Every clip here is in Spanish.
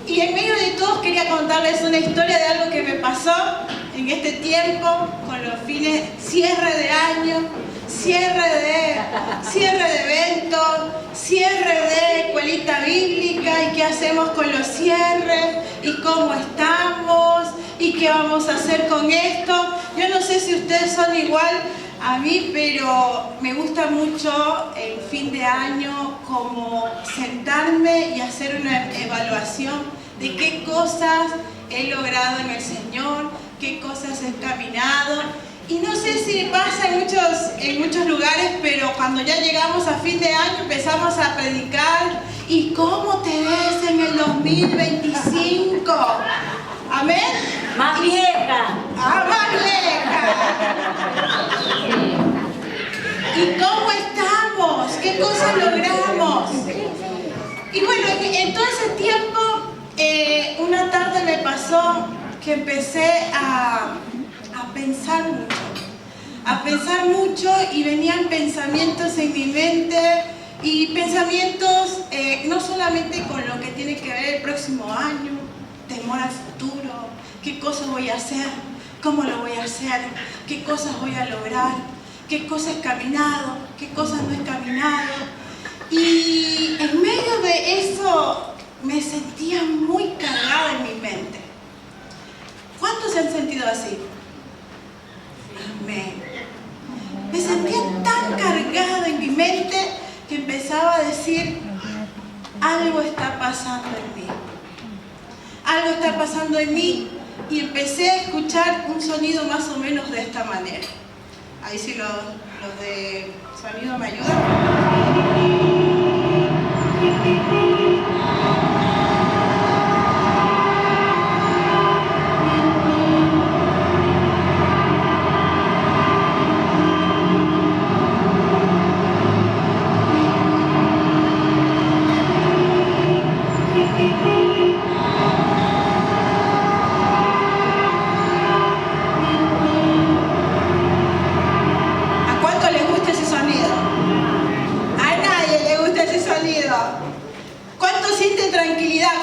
Y en medio de todos quería contarles una historia de algo que me pasó en este tiempo, con los fines, cierre de año, cierre de eventos, cierre de escuelita bíblica, y qué hacemos con los cierres, y cómo estamos, y qué vamos a hacer con esto. Yo no sé si ustedes son igual a mí, pero me gusta mucho el fin de año como sentarme y hacer una evaluación de qué cosas he logrado en el Señor, qué cosas he caminado. Y no sé si pasa en muchos lugares, pero cuando ya llegamos a fin de año empezamos a predicar. ¿Y cómo te ves en el 2025? ¿Amén? Más vieja. ¡Ah, más vieja! ¿Y cómo estamos? ¿Qué cosas logramos? Y bueno, en todo ese tiempo, una tarde me pasó que empecé a pensar mucho, y venían pensamientos en mi mente, y pensamientos no solamente con lo que tiene que ver el próximo año, temor al futuro, qué cosas voy a hacer, cómo lo voy a hacer, qué cosas voy a lograr, qué cosas he caminado, qué cosas no he caminado. Y en medio de eso me sentía muy cargada en mi mente. ¿Cuántos se han sentido así? Amén. Me sentía tan cargada en mi mente que empezaba a decir: algo está pasando en mí. Algo está pasando en mí. Y empecé a escuchar un sonido más o menos de esta manera. Ahí sí los de sonido me ayudan.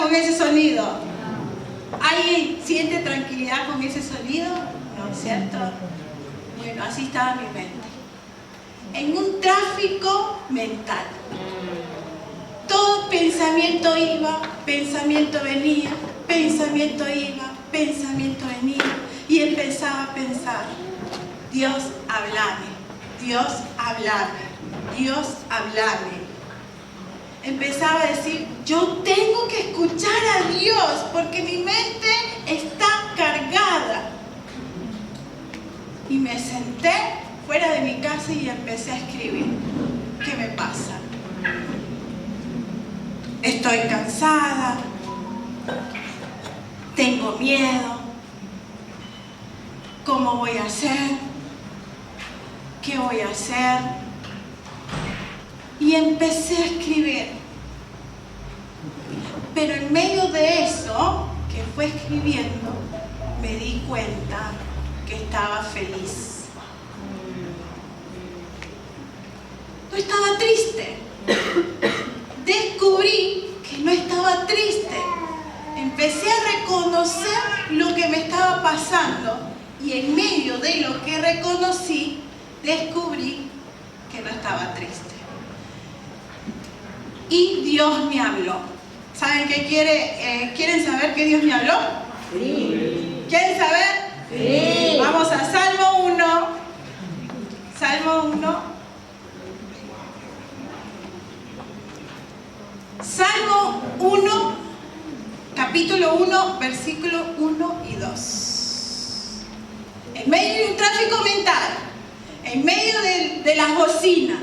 Con ese sonido. ¿Alguien siente tranquilidad con ese sonido? ¿No es cierto? Bueno, así estaba mi mente. En un tráfico mental. Todo pensamiento iba, pensamiento venía, pensamiento iba, pensamiento venía. Y empezaba a pensar: Dios, háblame, Dios, háblame, Dios, háblame. Empezaba a decir: yo tengo que escuchar a Dios porque mi mente está cargada. Y me senté fuera de mi casa y empecé a escribir. ¿Qué me pasa? Estoy cansada, tengo miedo, ¿cómo voy a hacer? ¿Qué voy a hacer? Y empecé a escribir. Pero en medio de eso que fue escribiendo, me di cuenta que estaba feliz. No estaba triste. Descubrí que no estaba triste. Empecé a reconocer lo que me estaba pasando, y en medio de lo que reconocí, descubrí que no estaba triste. Y Dios me habló. ¿Saben qué quieren saber que Dios me habló? Sí. ¿Quieren saber? Sí. Vamos a Salmo 1. Salmo 1. Salmo 1, capítulo 1, versículo 1 y 2. En medio de un tráfico mental, en medio de las bocinas,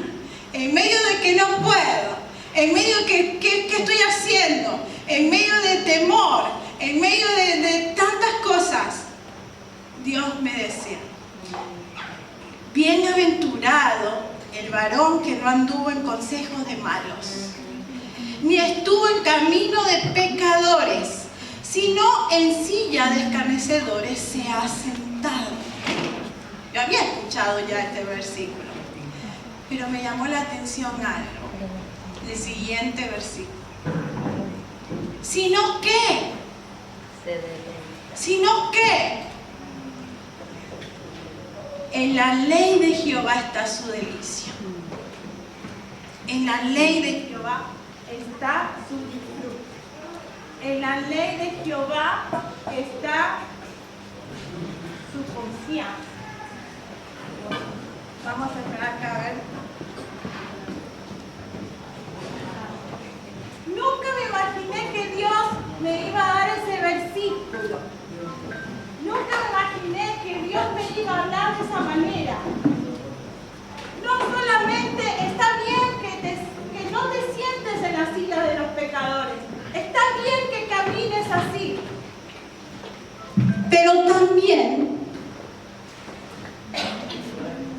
en medio de que no puedo, en medio de ¿qué estoy haciendo? En medio de temor, en medio de tantas cosas, Dios me decía: bienaventurado el varón que no anduvo en consejos de malos, ni estuvo en camino de pecadores, sino en silla de escarnecedores se ha sentado. Yo había escuchado ya este versículo, pero me llamó la atención algo. El siguiente versículo. sino que, en la ley de Jehová está su delicia. En la ley de Jehová está su disfrute. En la ley de Jehová está su confianza. Vamos a esperar acá a ver. Nunca me imaginé que Dios me iba a dar ese versículo. Nunca me imaginé que Dios me iba a hablar de esa manera. No solamente está bien que no te sientes en la silla de los pecadores. Está bien que camines así. Pero también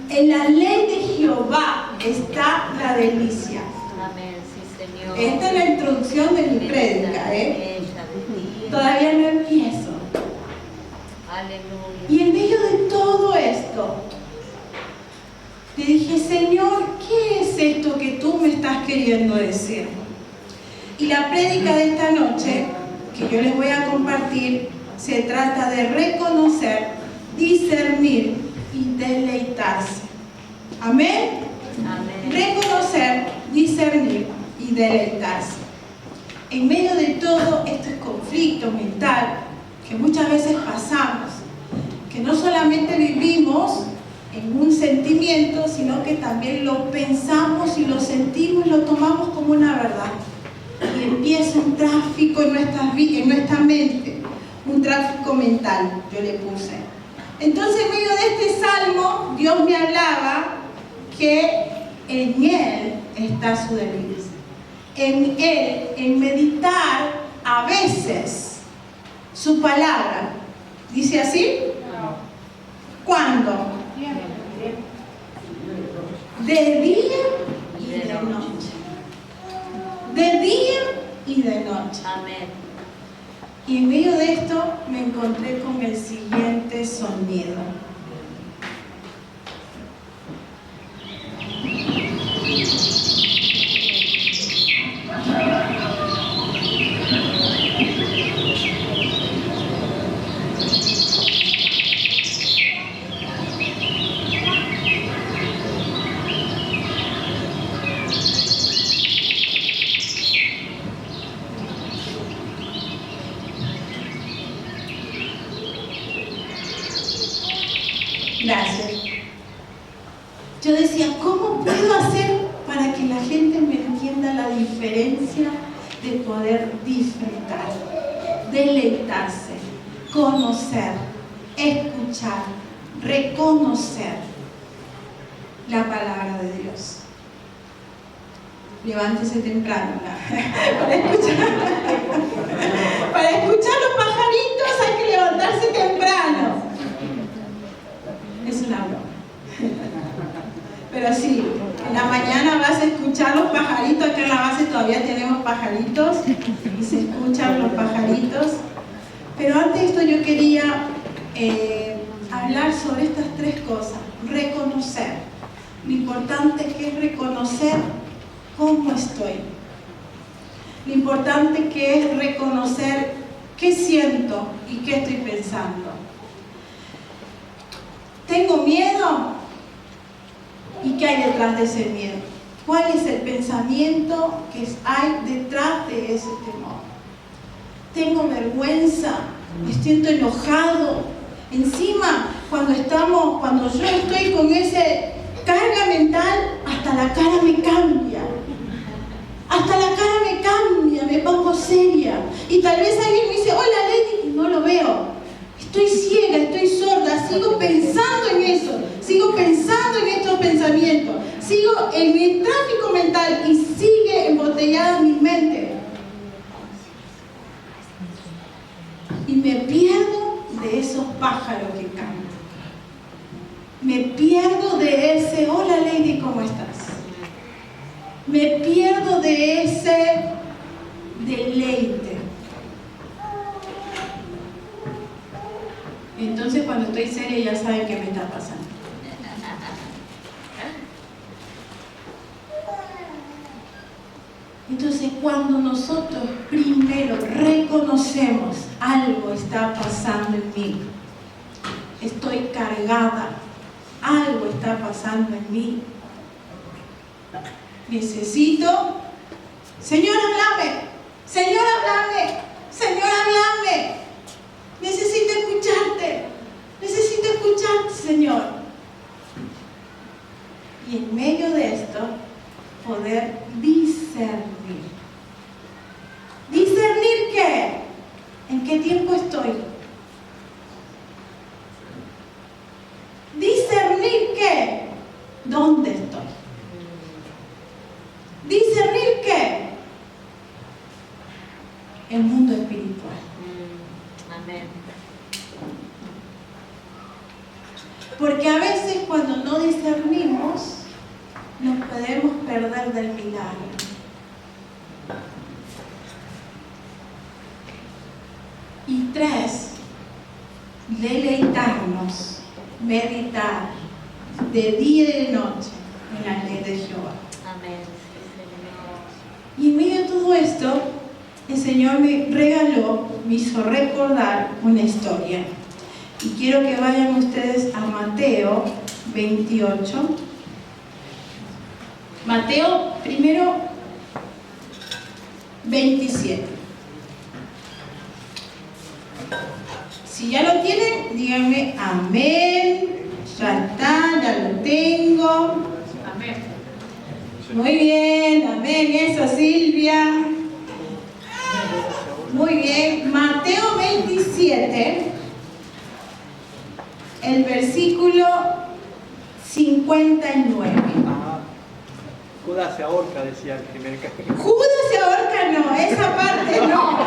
en la ley de Jehová está la delicia. Amén, sí, Señor. Esta es la introducción de mi prédica, Todavía no empiezo. Aleluya. Y en medio de todo esto, le dije, Señor, ¿qué es esto que tú me estás queriendo decir? Y la prédica de esta noche, que yo les voy a compartir, se trata de reconocer, discernir y deleitarse. ¿Amén? Amén. Reconocer, discernir y deleitarse. En medio de todo este conflicto mental que muchas veces pasamos, que no solamente vivimos en un sentimiento, sino que también lo pensamos y lo sentimos y lo tomamos como una verdad. Y empieza un tráfico en nuestra mente, un tráfico mental, yo le puse. Entonces, en medio de este salmo, Dios me hablaba que en Él está su delicia. En Él, en meditar a veces su palabra. ¿Dice así? ¿Cuándo? De día y de noche. De día y de noche. Amén. Y en medio de esto me encontré con el siguiente sonido. Gracias. Yo decía, ¿cómo puedo hacer para que la gente me entienda la diferencia de poder disfrutar, deleitarse, conocer, escuchar, reconocer la palabra de Dios? Levántese temprano para escuchar los pajaritos hay que levantarse temprano. Es una broma. Pero sí, en la mañana vas a escuchar los pajaritos. Acá en la base todavía tenemos pajaritos y se escuchan los pajaritos. Pero antes de esto yo quería hablar sobre estas tres cosas. Reconocer. Lo importante que es reconocer cómo estoy. Lo importante que es reconocer qué siento y qué estoy pensando. ¿Tengo miedo? ¿Y qué hay detrás de ese miedo? ¿Cuál es el pensamiento que hay detrás de ese temor? ¿Tengo vergüenza? ¿Me siento enojado? Encima, cuando yo estoy con ese carga mental, hasta la cara me cambia. Hasta la cara me cambia, me pongo seria. Y tal vez alguien me dice, hola Lady, y no lo veo. Estoy ciega, estoy sorda, sigo pensando en eso, sigo pensando en estos pensamientos, sigo en mi tráfico mental y sigue embotellada mi mente. Y me pierdo de esos pájaros que cantan. Me pierdo de ese, hola Lady, ¿cómo estás? Me pierdo de ese deleite. Entonces cuando estoy seria ya saben qué me está pasando. Entonces cuando nosotros primero algo está pasando en mí. Estoy cargada. Algo está pasando en mí. Necesito, Señor, háblame. Señor, háblame. Señor, háblame. Necesito escucharte. Necesito escucharte, Señor. Y en medio de esto, poder discernir. ¿Discernir qué? ¿En qué tiempo estoy? ¿Discernir qué? ¿Dónde estoy? ¿Discernir qué? El mundo espiritual. Amén. Porque a veces cuando no discernimos, nos podemos perder del milagro. Y 3, deleitarnos, meditar de día y de noche en la ley de Jehová. Amén. Sí, Señor. Y en medio de todo esto, el Señor me hizo recordar una historia. Y quiero que vayan ustedes a Mateo 28. Mateo, primero, 27. Si ya lo tienen, díganme amén. Ya está, ya lo tengo. Amén. Muy bien, amén. Eso, Silvia. Muy bien. Mateo 27, el versículo 59. Judas se ahorca, decía el primer capítulo. Judas se ahorca, no, esa parte no.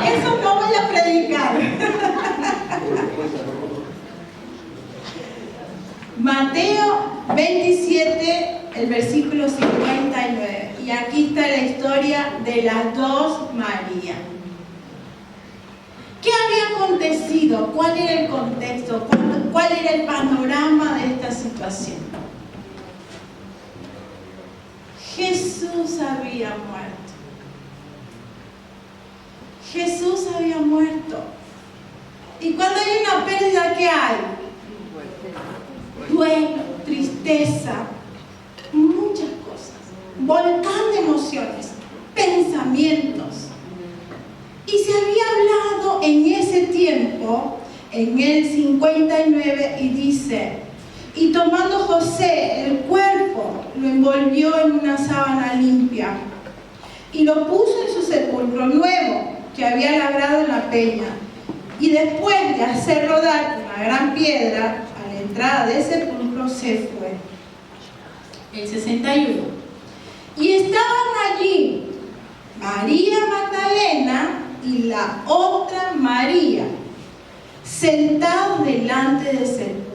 Eso no voy a predicar. Mateo 27, el versículo 59. Y aquí está la historia de las dos Marías. ¿Qué había acontecido? ¿Cuál era el contexto? ¿Cuál era el panorama de esta situación? Jesús había muerto. Jesús había muerto. Y cuando hay una pérdida, ¿qué hay? Duelo, tristeza, muchas cosas. Volcán de emociones, pensamientos. Y se había hablado en ese tiempo, en el 59, y dice: y tomando José el cuerpo, lo envolvió en una sábana limpia y lo puso en su sepulcro nuevo que había labrado en la peña. Y después de hacer rodar una gran piedra a la entrada del sepulcro, se fue. El 61. Y estaban allí María Magdalena y la otra María, sentados delante del sepulcro.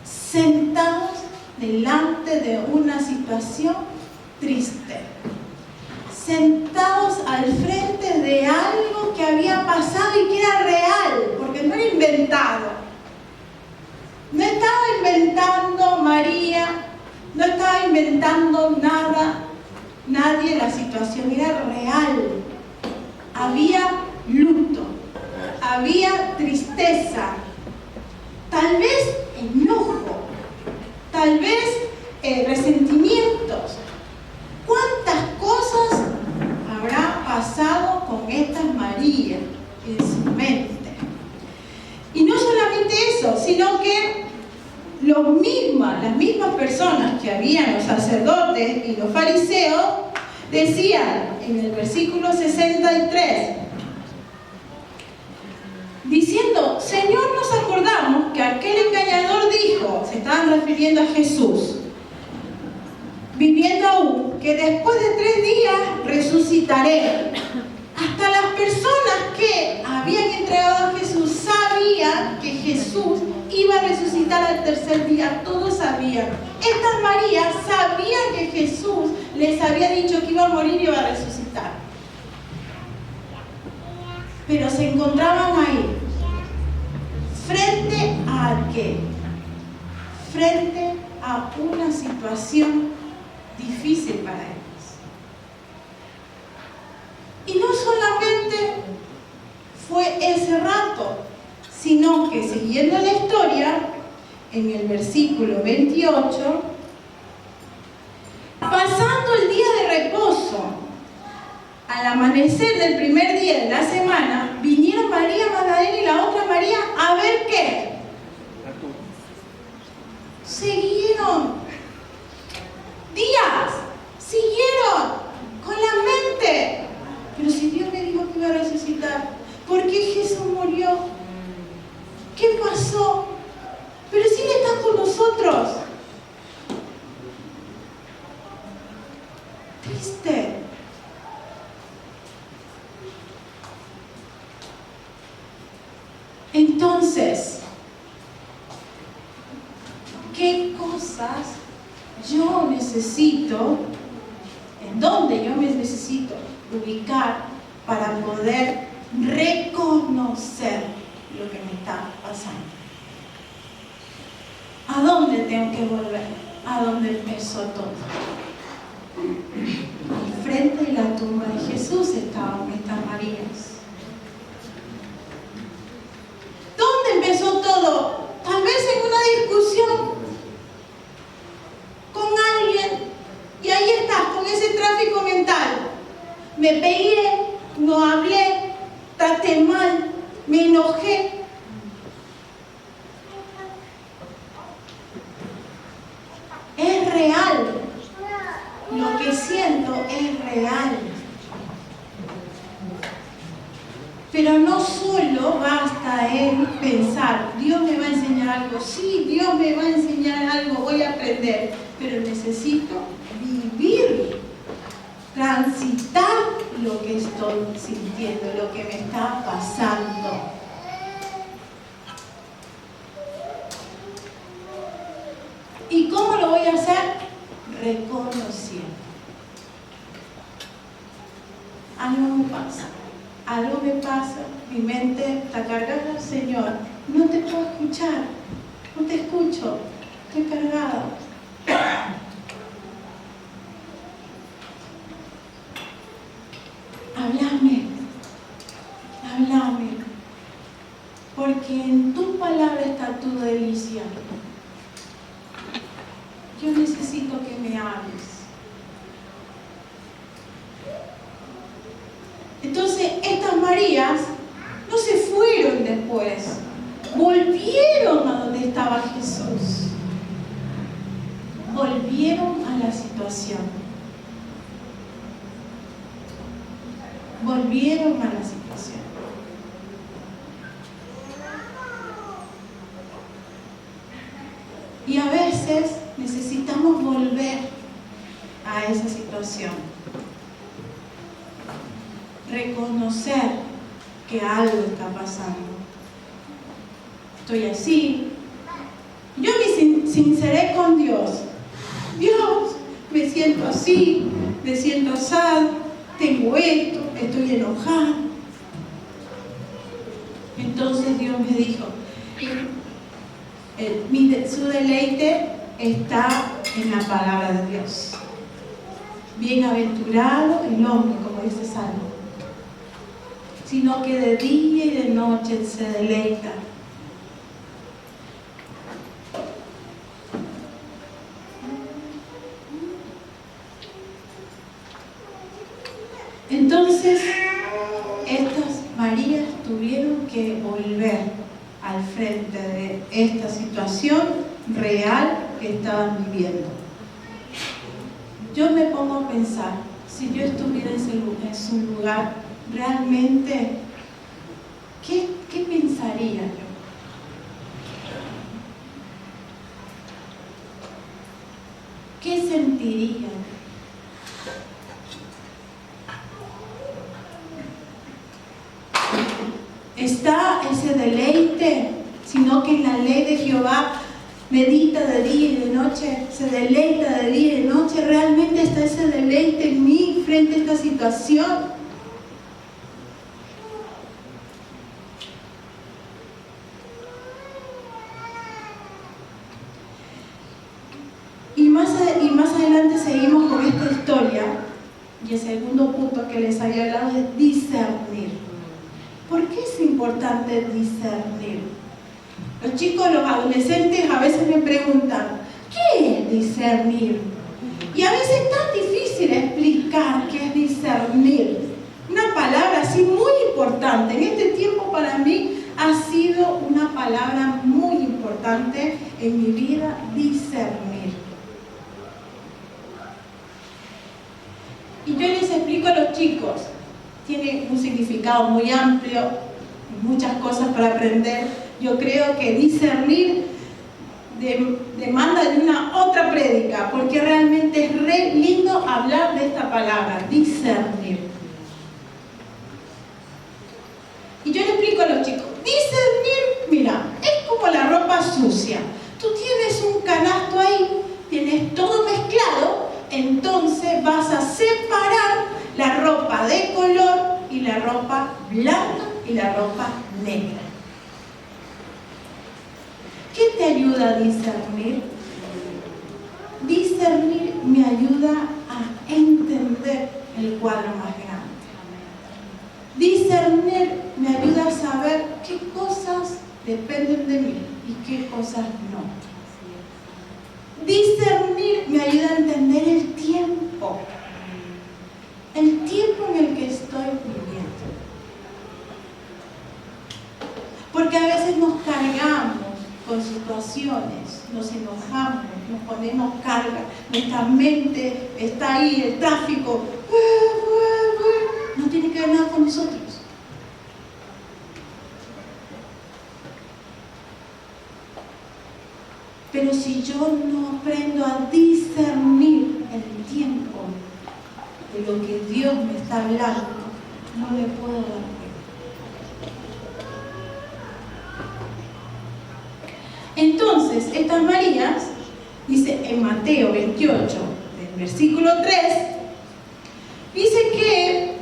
Sentados delante de una situación triste. Sentados al frente de algo que había pasado y que era real, porque no era inventado. No estaba inventando María, no estaba inventando nada, nadie, la situación era real. Había luto, había tristeza, tal vez enojo, tal vez resentimientos. ¿Cuántas cosas habrá pasado con estas Marías en su mente? Y no solamente eso, sino que las mismas personas que habían, los sacerdotes y los fariseos, decían en el versículo 63, diciendo: Señor, nos acordamos que aquel engañador dijo, se estaban refiriendo a Jesús, viviendo aún, que después de 3 días resucitaré. Hasta las personas que habían entregado a Jesús sabían que Jesús iba a resucitar al 3er día. Todos sabían. Estas Marías sabían que Jesús les había dicho que iba a morir y iba a resucitar. Pero se encontraban ahí. ¿Frente a qué? Frente a una situación difícil para ellos. Y no solamente hace rato, sino que siguiendo la historia, en el versículo 28, pasando el día de reposo, al amanecer del primer día de la semana, vinieron María Magdalena y la otra María a ver qué. Siguieron días, siguieron con la mente. Pero si Dios me dijo que iba a resucitar, ¿por qué Jesús murió? ¿Qué pasó? Pero si Él está con nosotros. Triste. Entonces, ¿qué cosas yo necesito, en dónde yo me necesito ubicar para poder reconocer lo que me está pasando? ¿A dónde tengo que volver? ¿A dónde empezó todo? Al frente de la tumba de Jesús estaban estas Marías. ¿Dónde empezó todo? Tal vez en una discusión con alguien, y ahí estás, con ese tráfico mental. Me peleé, no hablé, traté mal, me enojé. Es real. Lo que siento es real. Pero no solo basta en pensar, Dios me va a enseñar algo. Sí, Dios me va a enseñar algo, voy a aprender. Pero necesito vivir, transitar lo que estoy sintiendo, lo que me está pasando. ¿Y cómo lo voy a hacer? Reconociendo. Algo me pasa, mi mente está cargada, Señor, no te puedo escuchar, no te escucho, estoy cargada. Háblame, porque en tu palabra está tu delicia. Yo necesito que me hables. Entonces, estas Marías no se fueron después, volvieron a donde estaba Jesús. Volvieron a la situación. Volvieron a la situación. Y a veces necesitamos volver a esa situación. Reconocer que algo está pasando. Estoy así. Yo me sinceré con Dios. Dios, me siento así, me siento asado, tengo esto, estoy enojada. Entonces Dios me dijo, su deleite está en la palabra de Dios. Bienaventurado el hombre, como dice Salmo, sino que de día y de noche se deleita. Entonces, estas Marías tuvieron que volver al frente de esta situación real que estaban viviendo. Yo me pongo a pensar, si yo estuviera en su lugar, realmente, ¿qué pensaría yo? ¿Qué sentiría? Está ese deleite, sino que en la ley de Jehová medita de día y de noche, se deleita de día y de noche. Realmente está ese deleite en mí frente a esta situación. Y más adelante seguimos con esta historia, y el segundo punto que les había hablado es discernir. ¿Por qué es importante discernir? Los chicos, los adolescentes a veces me preguntan, ¿qué es discernir? Y a veces es tan difícil explicar qué es discernir. Una palabra así muy importante. En este tiempo para mí ha sido una palabra muy importante en mi vida, discernir. Y yo les explico a los chicos, tiene un significado muy amplio, muchas cosas para aprender. Yo creo que discernir demanda de una otra prédica, porque realmente es re lindo hablar de esta palabra, discernir. Y yo le explico a los chicos, discernir, mira, es como la ropa sucia. Tú tienes un canasto ahí, tienes todo mezclado, entonces vas a separar la ropa de color y la ropa blanca y la ropa negra. ¿Qué te ayuda a discernir? Discernir me ayuda a entender el cuadro más grande. Discernir me ayuda a saber qué cosas dependen de mí y qué cosas no. Discernir me ayuda a entender el tiempo en el que estoy viviendo. Porque a veces nos cargamos con situaciones, nos enojamos, nos ponemos carga, nuestra mente está ahí, el tráfico, no tiene que ver nada con nosotros. Pero si yo no aprendo a discernir el tiempo de lo que Dios me está hablando, no me puedo dar cuenta. Entonces, estas Marías, dice en Mateo 28, del versículo 3, dice que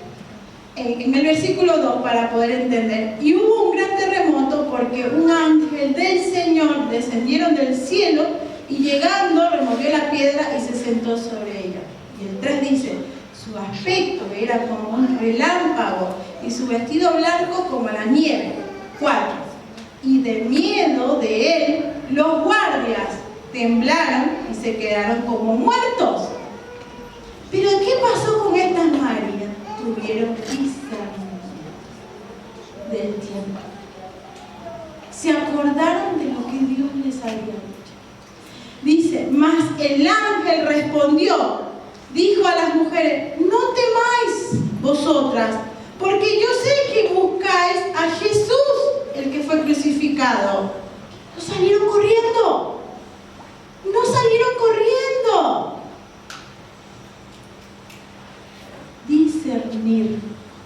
en el versículo 2, para poder entender, y hubo un gran terremoto porque un ángel del Señor descendieron del cielo y llegando removió la piedra y se sentó sobre ella. Y el 3 dice, su aspecto era como un relámpago y su vestido blanco como la nieve. 4. Y de miedo de él, los guardias temblaron y se quedaron como muertos. Pero ¿qué pasó con estas Marías? Tuvieron discernimiento del tiempo. Se acordaron de lo que Dios les había dicho. Dice, mas el ángel respondió, dijo a las mujeres, no temáis vosotras, porque yo sé que buscáis a Jesús, el que fue crucificado. No salieron corriendo. No salieron corriendo. Discernir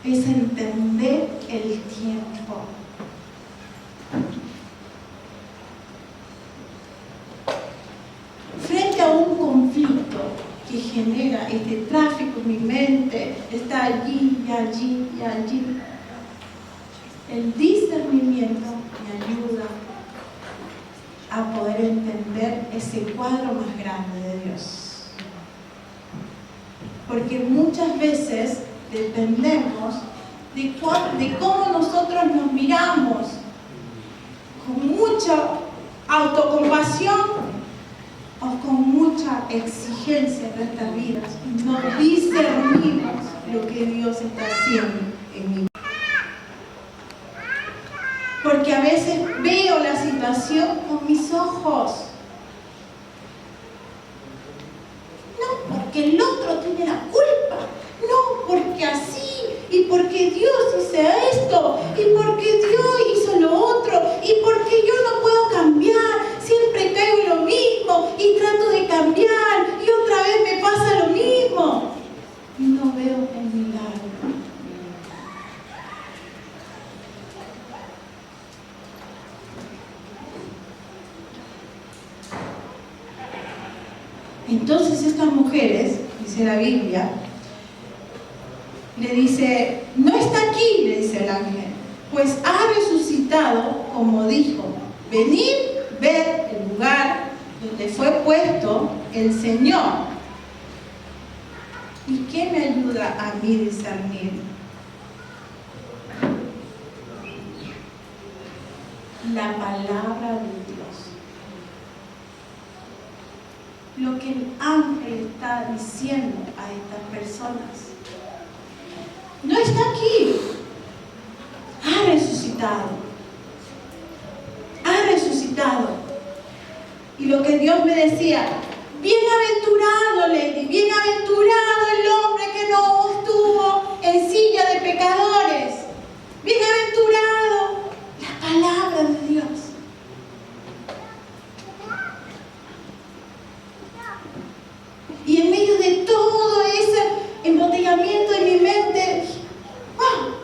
es entender el tiempo. Frente a un conflicto que genera este tráfico en mi mente, está allí y allí y allí, el discernimiento me ayuda a poder entender ese cuadro más grande de Dios. Porque muchas veces dependemos de cómo nosotros nos miramos, con mucha autocompasión o con mucha exigencia en nuestras vidas. No discernimos lo que Dios está haciendo en mi vida. Porque a veces veo la situación con mis ojos. No porque el otro tiene la culpa, no porque así, y porque Dios hizo esto, y porque Dios hizo lo otro, y porque yo no puedo cambiar, siempre caigo en lo mismo, y trato de cambiar, y otra vez me pasa lo mismo, y no veo el milagro. Entonces estas mujeres, dice la Biblia, le dice, no está aquí, le dice el ángel, pues ha resucitado como dijo, venid, ved el lugar donde fue puesto el Señor. ¿Y qué me ayuda a mí discernir? la palabra de Dios. Lo que el ángel está diciendo a estas personas. No está aquí. Ha resucitado. Ha resucitado. Y lo que Dios me decía, bienaventurado, Lady, bienaventurado el hombre que no estuvo en silla de pecadores. Bienaventurado, la palabra de Dios. Y en medio de todo ese embotellamiento de mi mente, ¡wow!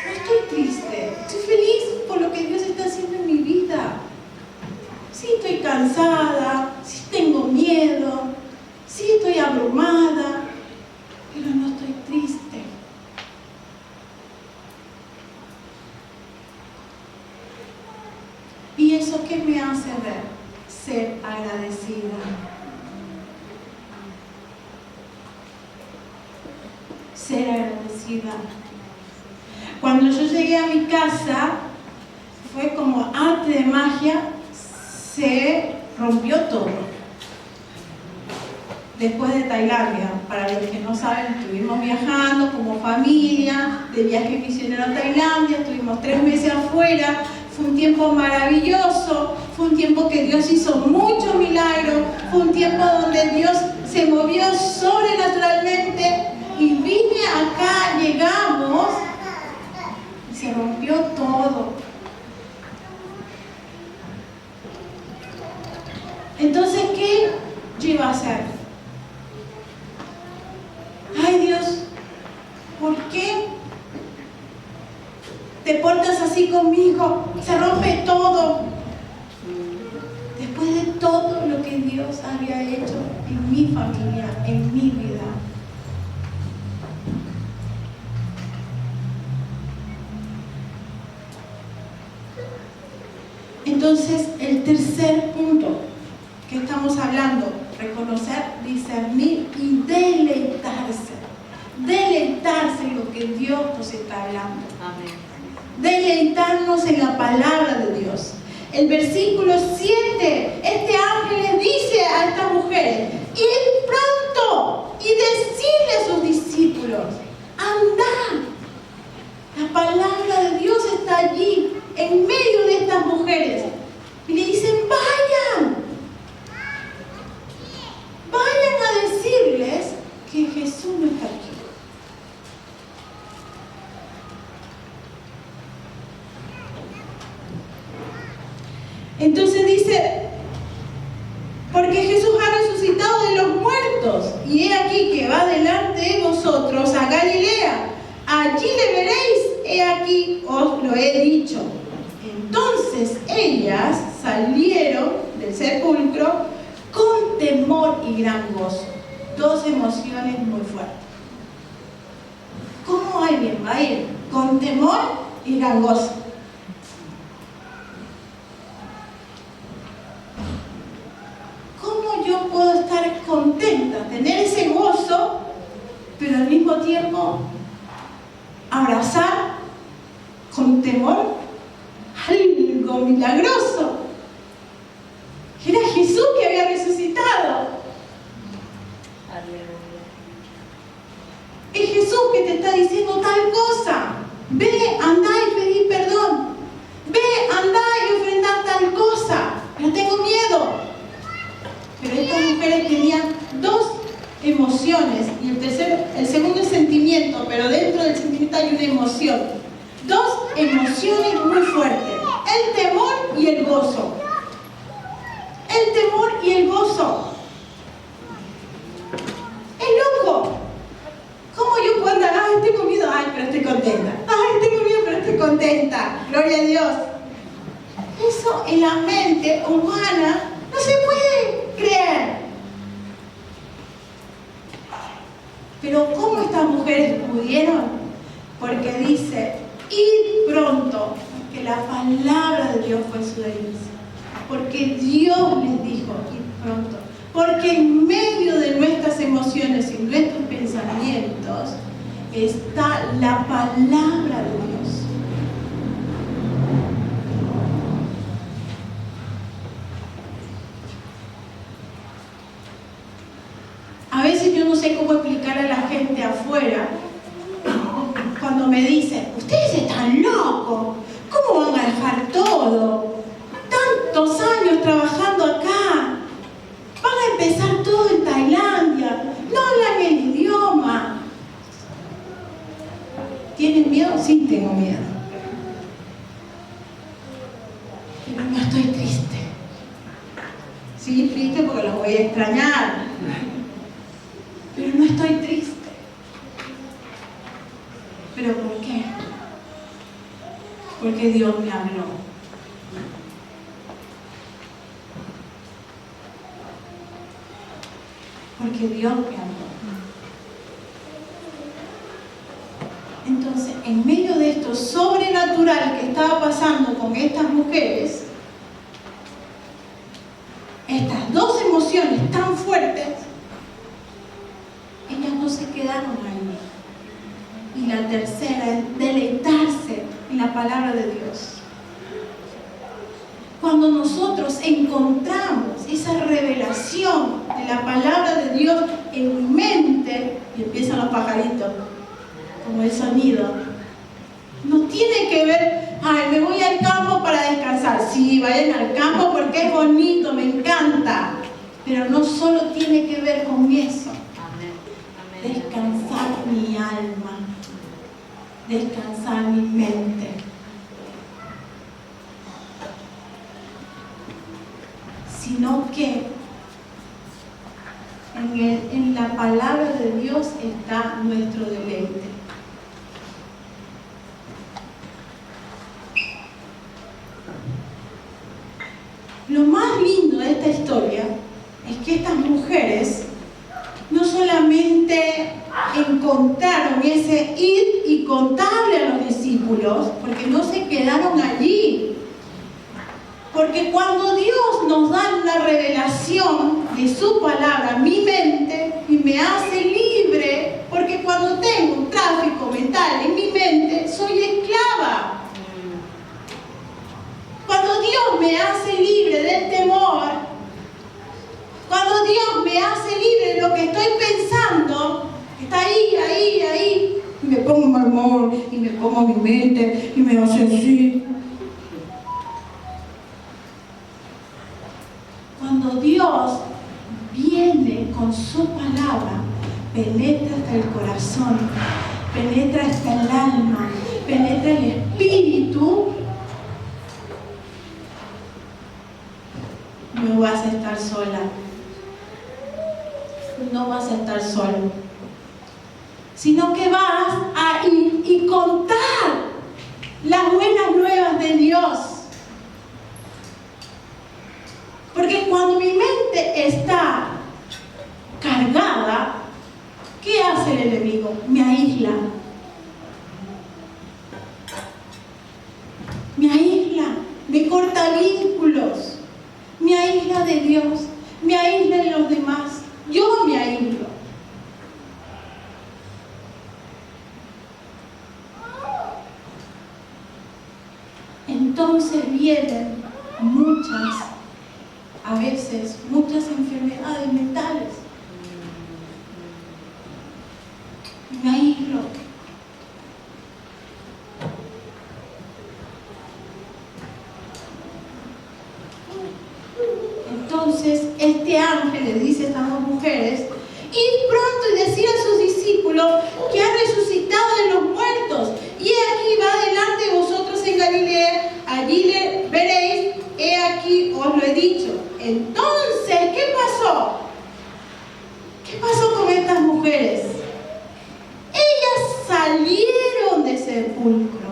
No estoy triste, estoy feliz por lo que Dios está haciendo en mi vida. Sí estoy cansada, sí tengo miedo, sí estoy abrumada, pero no estoy triste. ¿Y eso qué me hace ver? Ser agradecida. Ser agradecida. Cuando yo llegué a mi casa, fue como arte de magia, se rompió todo. Después de Tailandia, para los que no saben, estuvimos viajando como familia, de viaje misionero a Tailandia, estuvimos 3 meses afuera, fue un tiempo maravilloso, fue un tiempo que Dios hizo muchos milagros, fue un tiempo donde Dios se movió sobrenaturalmente y vine acá, llegamos y se rompió todo. Entonces, ¿qué yo iba a hacer? Ay, Dios, ¿por qué te portas así conmigo? Se rompe todo. Después de todo lo que Dios había hecho en mi familia, en mi vida. Entonces, el tercer punto que estamos hablando, reconocer, discernir y deleitarse. Deleitarse en lo que Dios nos está hablando. Amén. Deleitarnos en la palabra de Dios. El versículo 7, este ángel les dice a estas mujeres, id pronto y decidle a sus discípulos, andad. La palabra de Dios está allí, en medio de estas mujeres. Y le dicen, vayan. Vayan a decirles que Jesús no está aquí. Entonces dice, porque Jesús ha resucitado de los muertos, y he aquí que va delante de vosotros a Galilea. Allí le veréis, he aquí os lo he dicho. Entonces ellas salieron del sepulcro con temor y gran gozo. 2 emociones muy fuertes. ¿Cómo alguien va a ir con temor y gran gozo? ¿Cómo yo puedo estar contenta, tener ese gozo, pero al mismo tiempo abrazar con temor algo milagroso? Era Jesús que había resucitado. Aleluya. Es Jesús que te está diciendo tal cosa. Ve, andá y pedí perdón. Ve, andá y ofrendá tal cosa. Pero tengo miedo. Pero estas mujeres tenían 2 emociones. Y el segundo es sentimiento, pero dentro del sentimiento hay una emoción. 2 emociones muy fuertes. El temor y el gozo. El temor y el gozo. Es loco. ¿Cómo yo puedo andar? Ay, estoy con miedo. Ay, pero estoy contenta. Ay, tengo miedo, pero estoy contenta. Gloria a Dios. Eso en la mente humana no se puede creer. Pero ¿cómo estas mujeres pudieron? Porque dice, id pronto, que la palabra de Dios fue su delicia. Porque Dios les dijo, id pronto. Porque en medio de nuestras emociones y nuestros pensamientos está la palabra de Dios. me dicen, ustedes están locos, ¿cómo van a dejar todo? Tantos años trabajando acá, van a empezar todo en Tailandia, no hablan el idioma. ¿Tienen miedo? Sí, tengo miedo. Pero no estoy triste. Sí, triste porque los voy a extrañar. Pero no estoy triste. ¿Pero por qué? Porque Dios me habló. Porque Dios me habló. Entonces, en medio de esto sobrenatural que estaba pasando con estas mujeres, estas dos emociones tan fuertes, ellas no se quedaron ahí. Y la tercera es deleitarse en la palabra de Dios. Cuando nosotros encontramos esa revelación de la palabra de Dios en mi mente, y empiezan los pajaritos, como el sonido, no tiene que ver, ay, me voy al campo para descansar. Sí, vayan al campo porque es bonito, me encanta. Pero no solo tiene que ver con eso. Descansar mi alma, descansar mi mente. Sino que en la palabra de Dios está nuestro deleite. Lo más lindo de esta historia es que estas mujeres no solamente encontraron ese ir y contarle a los discípulos, porque no se quedaron allí. Porque cuando Dios nos da una revelación de su palabra, mi mente, y me hace libre, porque cuando tengo un tráfico mental en mi mente, soy esclava. Cuando Dios me hace libre del temor, cuando Dios me hace libre de lo que estoy pensando, está ahí, y me pongo mal humor, y me pongo mi mente, y me hace así. Cuando Dios viene con su palabra, penetra hasta el corazón, penetra hasta el alma, penetra el espíritu, no vas a estar sola, no vas a estar solo, sino que vas a ir y contar las buenas nuevas de Dios. Porque cuando mi mente está cargada, ¿qué hace el enemigo? Me aísla. Me aísla, me corta vínculos, me aísla de Dios, me aísla de los demás. Yo me aíslo. Entonces vienen a veces muchas enfermedades mentales. Me aíslo. Entonces este ángel le dice a estas dos mujeres: id pronto y decid a sus discípulos que ha resucitado de los muertos, y he aquí va delante de vosotros en Galilea, allí le veréis, he aquí os lo he dicho. Entonces, ¿qué pasó? ¿Qué pasó con estas mujeres? Ellas salieron de sepulcro,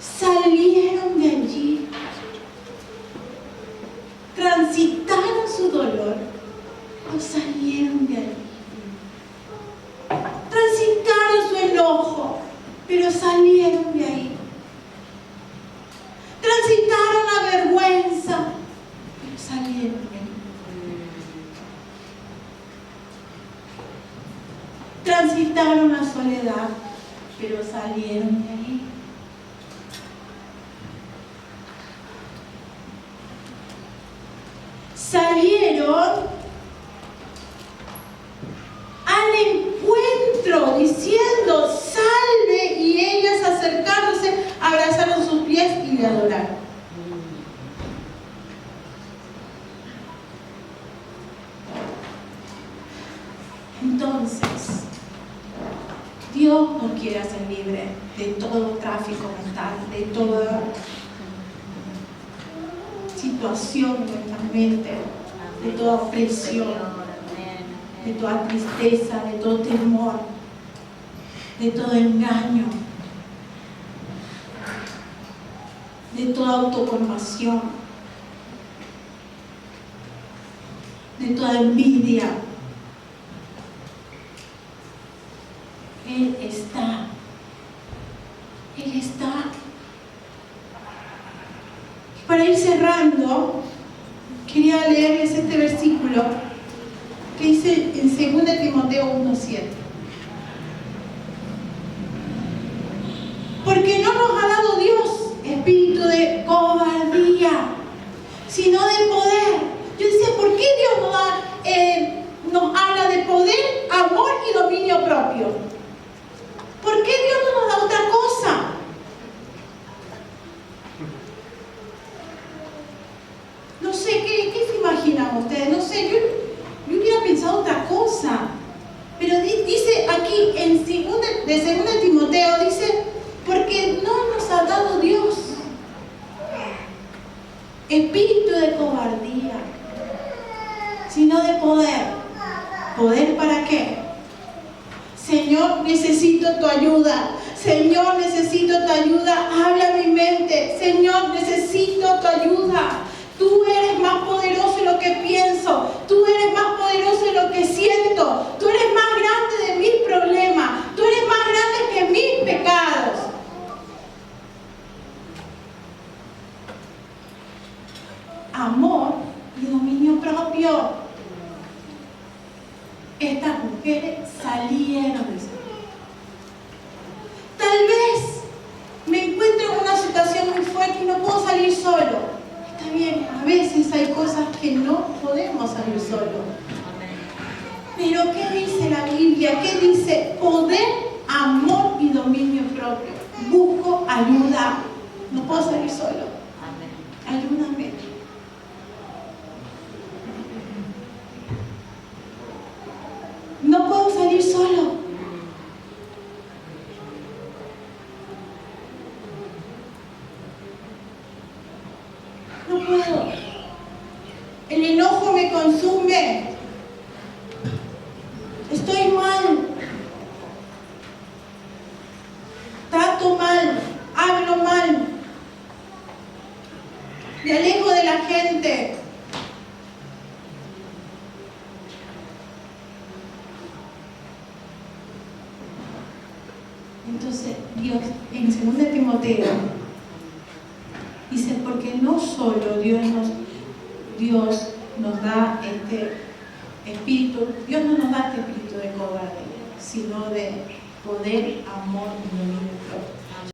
salieron de allí, transitaron su dolor, o salieron de allí. Transitaron su enojo, pero salieron de ahí. Transitaron la vergüenza, pero salieron de ahí. Transitaron la soledad, pero salieron de ahí. Salieron al encuentro diciendo: salve de todo tráfico mental, de toda situación de nuestra mente, de toda opresión, de toda tristeza, de todo temor, de todo engaño, de toda autocompasión, de toda envidia. Él está. Él está. Para ir cerrando, quería leerles este versículo que dice en 2 Timoteo 1:7. Porque no nos ha dado Dios espíritu de cobardía, sino de poder. Yo decía, ¿por qué Dios nos habla de poder, amor y dominio propio? ¿Por qué Dios no nos da otra cosa? No sé, ¿qué se imaginan ustedes? No sé, yo hubiera pensado otra cosa. Pero dice aquí, de 2 Timoteo, dice, porque no nos ha dado Dios espíritu de cobardía, sino de poder. ¿Poder para qué? Señor, necesito tu ayuda. Señor, necesito tu ayuda. Habla a mi mente. Señor, necesito tu ayuda. Tú eres más poderoso de lo que pienso. Tú eres más poderoso de lo que siento. Tú eres más grande de mis problemas. Tú eres más grande que mis pecados. Amor y dominio propio. Estas mujeres salieron de eso. Tal vez me encuentro en una situación muy fuerte y no puedo salir solo. Está bien, a veces hay cosas que no podemos salir solo. Pero ¿qué dice la Biblia? ¿Qué dice? Poder, amor y dominio propio. Busco ayuda. No puedo salir solo. Ayúdame. No puedo salir solo. No puedo. El enojo me consume. Estoy mal. Trato mal. Hablo mal. Me alejo de la gente. Entonces Dios en 2 Timoteo dice, porque no solo Dios nos da este espíritu, Dios no nos da este espíritu de cobardía, sino de poder, amor y dominio propio.